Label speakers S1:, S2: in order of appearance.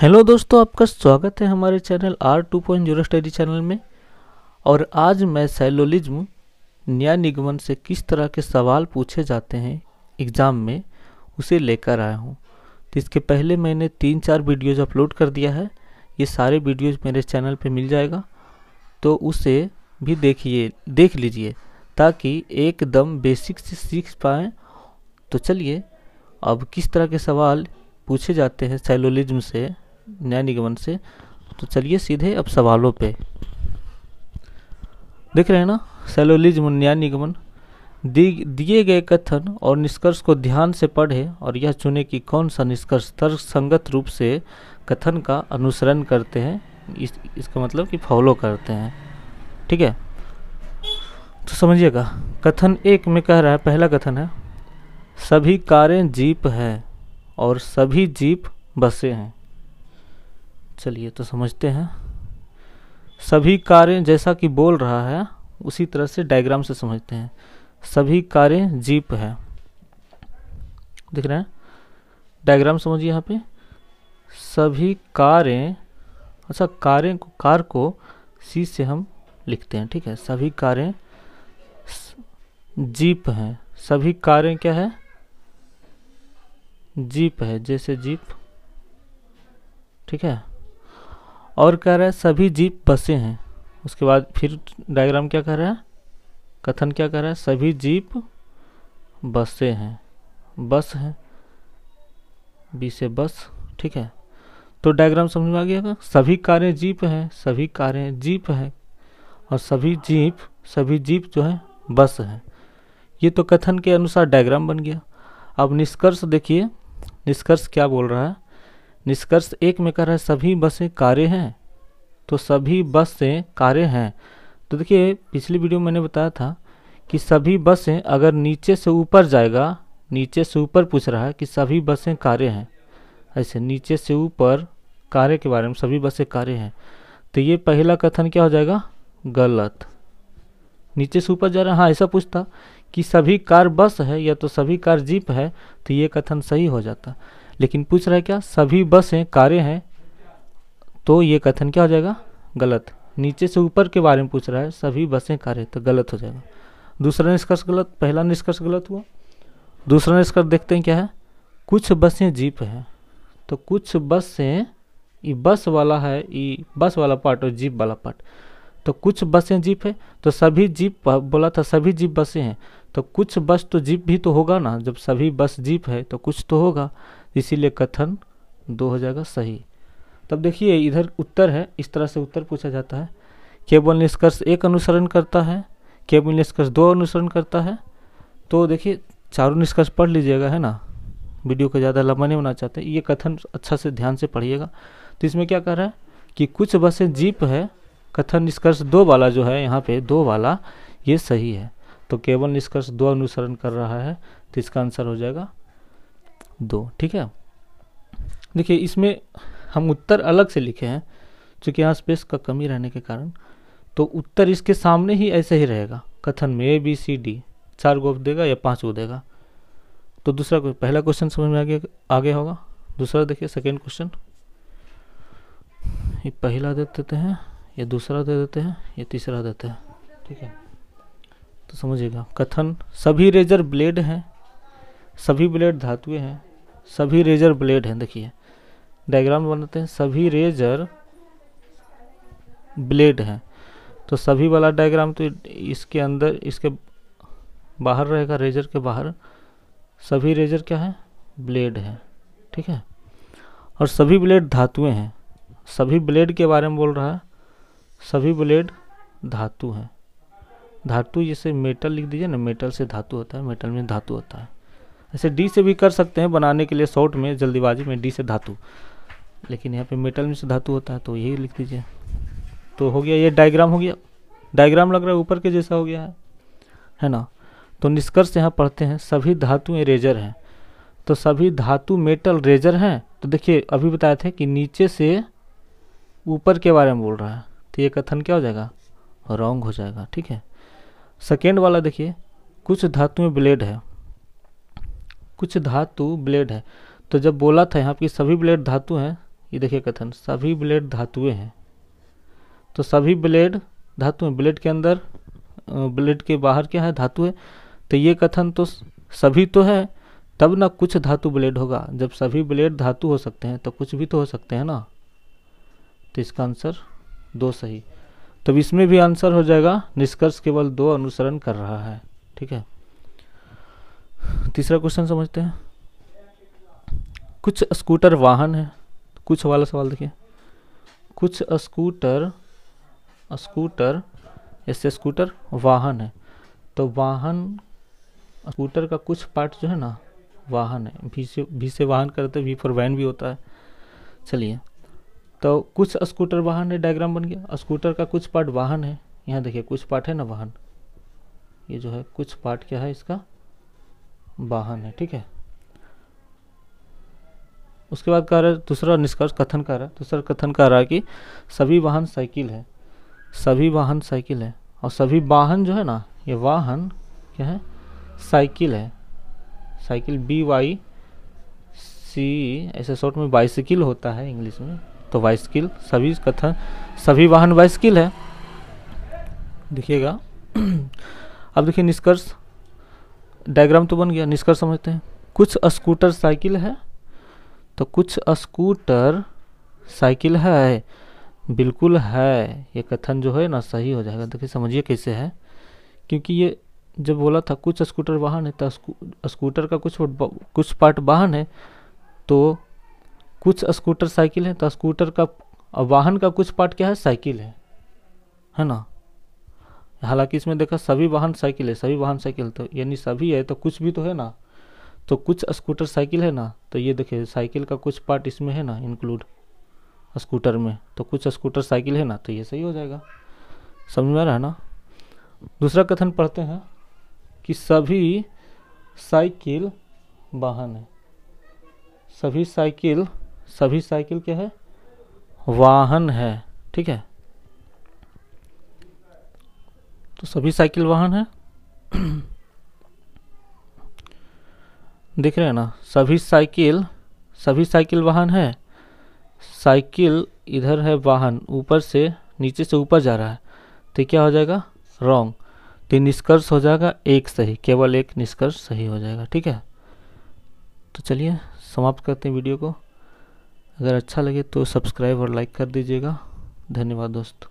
S1: Hello दोस्तों, आपका स्वागत है हमारे चैनल R2.0 स्टडी चैनल में। और आज मैं सैलोलिज्म न्याय निगमन से किस तरह के सवाल पूछे जाते हैं एग्ज़ाम में उसे लेकर आया हूँ। तो इसके पहले मैंने 3-4 वीडियोज़ अपलोड कर दिया है। ये सारे वीडियोज़ मेरे चैनल पे मिल जाएगा, तो उसे भी देख लीजिए ताकि एकदम बेसिक से सीख पाएँ। तो चलिए अब किस तरह के सवाल पूछे जाते हैं सैलोलिज्म से न्याय निगमन से, तो चलिए सीधे अब सवालों पे। देख रहे हैं ना, सैलोलिज्म न्याय निगमन। दिए गए कथन और निष्कर्ष को ध्यान से पढ़े और यह चुने कि कौन सा निष्कर्ष तर्कसंगत रूप से कथन का अनुसरण करते हैं, इसका मतलब कि फॉलो करते हैं। ठीक है, तो समझिएगा। कथन 1 में कह रहा है, पहला कथन है सभी कारें जीप है और सभी जीप बसें हैं। चलिए तो समझते हैं। सभी कारें जैसा कि बोल रहा है उसी तरह से डायग्राम से समझते हैं। सभी कारें जीप है, दिख रहे हैं। डायग्राम समझिए यहाँ पे। सभी कारें, अच्छा कार को सी से हम लिखते हैं, ठीक है। सभी कारें जीप हैं। सभी कारें क्या है? जीप है, जैसे जीप, ठीक है। और कह रहा है सभी जीप बसें हैं। उसके बाद फिर डायग्राम क्या कह रहा है, कथन क्या कह रहा है? सभी जीप बसें हैं, बस है, बी से बस, ठीक है। तो डायग्राम समझ में आ गया। सभी कारें जीप हैं, सभी कारें जीप है और सभी जीप जो है बस है। ये तो कथन के अनुसार डायग्राम बन गया। अब निष्कर्ष देखिए, निष्कर्ष क्या बोल रहा है। निष्कर्ष 1 में कह रहा है सभी बसें कारें हैं, तो सभी बसें कारें हैं। तो देखिए पिछली वीडियो में मैंने बताया था कि सभी बसें अगर नीचे से ऊपर जाएगा, नीचे से ऊपर पूछ रहा है कि सभी बसें कारें हैं, ऐसे नीचे से ऊपर कारें के बारे में, सभी बसें कारें हैं, तो ये पहला कथन क्या हो जाएगा? गलत। नीचे से ऊपर जा रहा है, हाँ ऐसा पूछता कि सभी कार बस है या तो सभी कार जीप है, तो ये कथन सही हो जाता। लेकिन पूछ रहा है क्या? सभी बसें कारें हैं, तो ये कथन क्या हो जाएगा? गलत। नीचे से ऊपर के बारे में पूछ रहा है, सभी बसें कारें, तो गलत हो जाएगा। दूसरा निष्कर्ष गलत, पहला निष्कर्ष गलत हुआ। दूसरा निष्कर्ष देखते हैं क्या है। कुछ बसें जीप है, तो कुछ बसें, ये बस वाला है, ये बस वाला पार्ट और जीप वाला पार्ट, तो कुछ बसें जीप है, तो सभी जीप बोला था, सभी जीप बसें हैं, तो कुछ बस तो जीप भी तो होगा ना। जब सभी बस जीप है तो कुछ तो होगा, इसीलिए कथन 2 हो जाएगा सही। तब देखिए इधर उत्तर है, इस तरह से उत्तर पूछा जाता है। केवल निष्कर्ष 1 अनुसरण करता है, केवल निष्कर्ष 2 अनुसरण करता है। तो देखिए चारों निष्कर्ष पढ़ लीजिएगा, है ना। वीडियो को ज़्यादा लंबा नहीं बनाना चाहते, ये कथन अच्छा से ध्यान से पढ़िएगा। तो इसमें क्या कह रहा है कि कुछ बसें जीप है, कथन निष्कर्ष 2 वाला जो है यहाँ पे 2 वाला, ये सही है। तो केवल निष्कर्ष 2 अनुसरण कर रहा है, तो इसका आंसर हो जाएगा 2, ठीक है। देखिए इसमें हम उत्तर अलग से लिखे हैं, क्योंकि यहाँ स्पेस का कमी रहने के कारण, तो उत्तर इसके सामने ही ऐसे ही रहेगा। कथन में A B C D 4 गो देगा या 5 गो देगा। तो दूसरा पहला क्वेश्चन समझ में आ गया होगा। दूसरा देखिए, सेकेंड क्वेश्चन, ये पहला दे देते हैं, ये दूसरा दे देते हैं, ये तीसरा देते हैं, ठीक है। तो समझिएगा। कथन सभी रेजर ब्लेड हैं, सभी ब्लेड धातुएं हैं, सभी रेजर ब्लेड हैं। देखिए डायग्राम बनाते हैं, सभी रेजर ब्लेड हैं, तो सभी वाला डायग्राम तो इसके अंदर, इसके बाहर रहेगा, रेजर के बाहर। सभी रेजर क्या है? ब्लेड है, ठीक है। और सभी ब्लेड धातुएं हैं, सभी ब्लेड के बारे में बोल रहा है, सभी ब्लेड धातु हैं। धातु जैसे मेटल लिख दीजिए ना, मेटल से धातु होता है, मेटल में धातु होता है। ऐसे डी से भी कर सकते हैं बनाने के लिए, शॉर्ट में जल्दीबाजी में डी से धातु, लेकिन यहाँ पे मेटल में से धातु होता है, तो यही लिख दीजिए। तो हो गया, ये डायग्राम हो गया। डायग्राम लग रहा है ऊपर के जैसा हो गया है ना। तो निष्कर्ष यहाँ पढ़ते हैं, सभी धातुएं रेजर हैं, तो सभी धातु मेटल रेजर हैं। तो देखिए अभी बताए थे कि नीचे से ऊपर के बारे में बोल रहा है, तो ये कथन क्या हो जाएगा? रॉन्ग हो जाएगा, ठीक है। सेकेंड वाला देखिए, कुछ धातुएं ब्लेड है, कुछ धातु ब्लेड है, तो जब बोला था यहाँ पे सभी ब्लेड धातु हैं, ये देखिए कथन, सभी ब्लेड धातुएं हैं। तो सभी ब्लेड धातु हैं, ब्लेड के अंदर ब्लेड के बाहर क्या है, धातु है। तो ये कथन तो सभी तो है, तब ना कुछ धातु ब्लेड होगा। जब सभी ब्लेड धातु हो सकते हैं तो कुछ भी तो हो सकते हैं ना। तो इसका आंसर 2 सही। तो इसमें भी आंसर हो जाएगा, निष्कर्ष केवल 2 अनुसरण कर रहा है। ठीक है, तीसरा क्वेश्चन समझते हैं। कुछ स्कूटर वाहन है, कुछ वाला सवाल देखिए। कुछ स्कूटर ऐसे स्कूटर वाहन है। तो वाहन, स्कूटर का कुछ पार्ट जो है ना वाहन है। भी से वाहन करते, भी फॉर वैन भी होता है। चलिए, तो कुछ स्कूटर वाहन है, डायग्राम बन गया। स्कूटर का कुछ पार्ट वाहन है, यहाँ देखिए कुछ पार्ट है ना वाहन, ये जो है कुछ पार्ट क्या है इसका, वाहन है। ठीक है, उसके बाद कह रहा है दूसरा निष्कर्ष कथन कर रहा है, दूसरा कथन कर रहा है कि सभी वाहन साइकिल है। सभी वाहन साइकिल है, और सभी वाहन जो है ना, ये वाहन क्या है, साइकिल है। साइकिल BYC, ऐसे शॉर्ट में बाइसिकल होता है इंग्लिश में, तो बाइसिकल, सभी कथन सभी वाहन बाइसिकल है। देखिएगा अब देखिए निष्कर्ष, डायग्राम तो बन गया, निष्कर्ष समझते हैं। कुछ स्कूटर साइकिल है, तो कुछ स्कूटर साइकिल है, बिल्कुल है। ये कथन जो है ना सही हो जाएगा। देखिए समझिए कैसे है, क्योंकि ये जब बोला था कुछ स्कूटर वाहन है, तो स्कूटर का कुछ पार्ट वाहन है। तो कुछ स्कूटर साइकिल है, तो स्कूटर का वाहन का कुछ पार्ट क्या है, साइकिल है ना। हालांकि इसमें देखा सभी वाहन साइकिल है, सभी वाहन साइकिल, तो यानी सभी है तो कुछ भी तो है ना। तो कुछ स्कूटर साइकिल है ना, तो ये देखिए साइकिल का कुछ पार्ट इसमें है ना इंक्लूड स्कूटर में, तो कुछ स्कूटर साइकिल है ना, तो ये सही हो जाएगा। समझ में आ रहा है ना। दूसरा कथन पढ़ते हैं कि सभी साइकिल वाहन है। सभी साइकिल क्या है, वाहन है। ठीक है, तो सभी साइकिल वाहन है। देख रहे हैं ना, सभी साइकिल वाहन है। साइकिल इधर है, वाहन ऊपर से नीचे से ऊपर जा रहा है, तो क्या हो जाएगा, रॉन्ग। तो निष्कर्ष हो जाएगा 1 सही, केवल 1 निष्कर्ष सही हो जाएगा। ठीक है, तो चलिए समाप्त करते हैं वीडियो को। अगर अच्छा लगे तो सब्सक्राइब और लाइक कर दीजिएगा। धन्यवाद दोस्त।